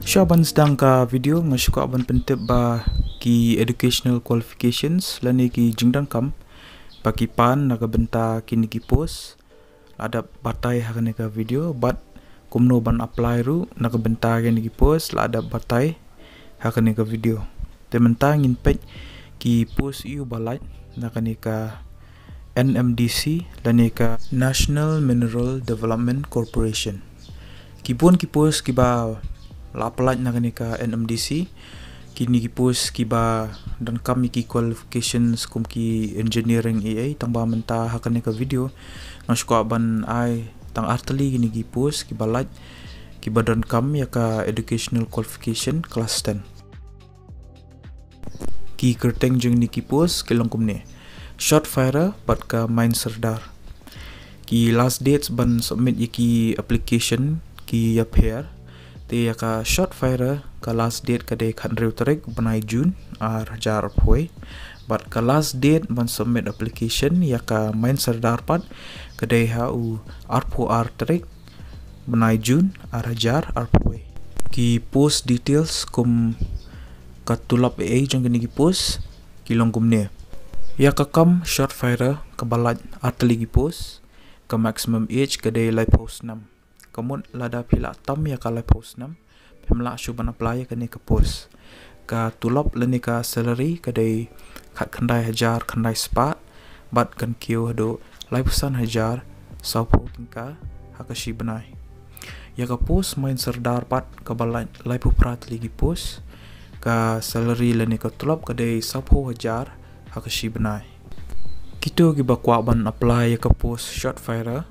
Syaban sedang ka video ngasuka aban pentip ba ki educational qualifications lani ki jingdan kam bagi pan naga benta kini ki post ada batai hakane ka video but kumno ban apply ru naga benta kini ki post la ada batai hakane ka video tementa ngin pej ki post iu balai nakani ka NMDC lani ka National Mineral Development Corporation kibun ki post ki ba la apply nakani ka NMDC kini ki post ki ba dan kami ki qualifications kum ki engineering EA tangba menta hakane ka video ngasuka ban ai tang artali kini ki post ki balaj ki badan kam ya ka educational qualification class 10 ki kerteng jeng ni ki post kilong kumne short fire pat ka main serdar ki last dates ban submit ki application ki appear te ya ka short fire ka last date ka de khandrew tarik banai June ar jar phoi but ka last date ban submit application ya ka main serdar pat ka de ha u arpho ar tarik banai June ar jar ar phoi ki post details kum ka tulap AA jang ki post kilong kumne ya ka kam short fire ka balaj atli ki post ka maximum age ka de lai post 6 kamun lada pila tam ya kalai post 6 pemla syuban apply ka ni ka post ka tulop leni ka salary ka dei khat khandai hajar khandai spa bat kan kiu do lai pesan hajar saupo tingka hakashi banai ya ka post main serdar pat ka balai lai puprat ligi post ka salary leni ka tulop ka dei saupo hajar hakashi banai kito gi bakwa ban apply ya ka post short fire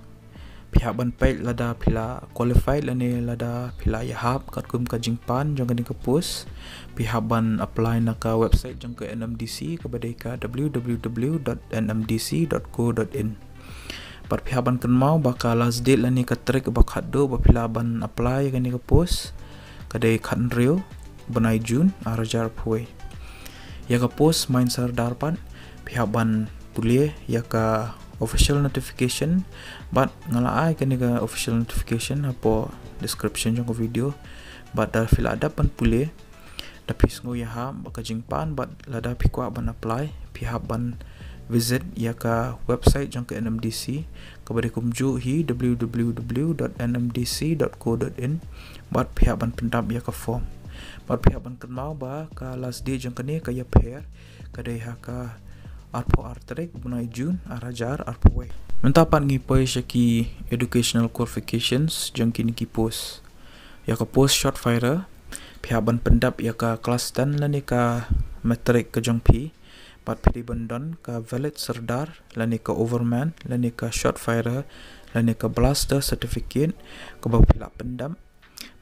pihak ban page lada pila qualified lani lada pila yahap kat kum ka jingpan jang ka post pihak ban apply na ka website jang ka NMDC ka badai ka www.nmdc.co.in par pihak ban kan mau baka last date lani ka trek bakhat do ba pila ban apply ka ni ka post ka dai khan real banai June arajar phoi ya ka post main sardar pan pihak ban pulih ya ka official notification but ngalai kani ka official notification apo description jong video but dar fila ada pan pule tapi sngo ya ha baka jingpan but lada pikwa ban apply pihak ban visit ya ka website jong ka NMDC kabade kumju hi www.nmdc.co.in but pihak ban pendap ya ka form but pihak ban kenmau ba ka last day jong kani ka ya pair kadai ha ka arpo artrek bunai June arajar arpo we mentapan ngipai syaki educational qualifications jang kini ki post ya ka post short fire pihak ban pendap ya ka kelas 10 lani ka matric ke jang pi pat pidi bandan ka valid serdar lani ka overman lani ka short fire lani ka blaster certificate ka ba pila pendam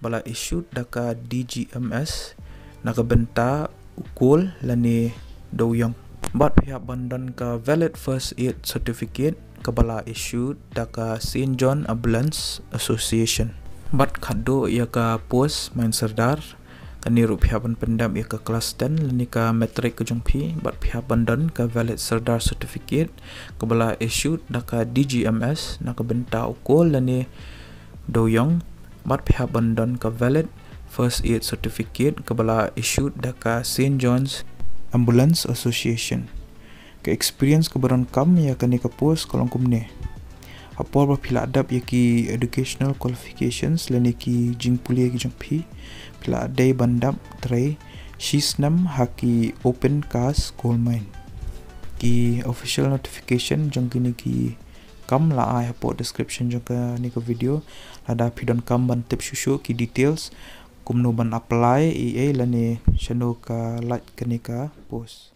bala issued da ka DGMS naga benta ukul lani doyang but pihak bandan ka valid first aid certificate kabala issued da ka St. John Ambulance Association but khado ya ka post main serdar kaniru pihak ban pendam ya ka kelas 10 lani ka matric ke jongpi but pihak bandan ka valid serdar certificate kabala issued da ka DGMS na ka benta ukol lani doyong but pihak bandan ka valid first aid certificate kabala issued da ka St. John's Ambulance Association ke experience kebaran kam ya kani ka post kolong kumne apor ba pila adab ya ki educational qualifications lani ki jingpulia ki jangpi pila adai bandap tray shisnam haki open cast coal mine ki official notification jang kini ki kam la ai apor description jang ka ni ka video ada pidon kam ban tip susu ki details kumno ban apply EA lani channel ka like kani ka post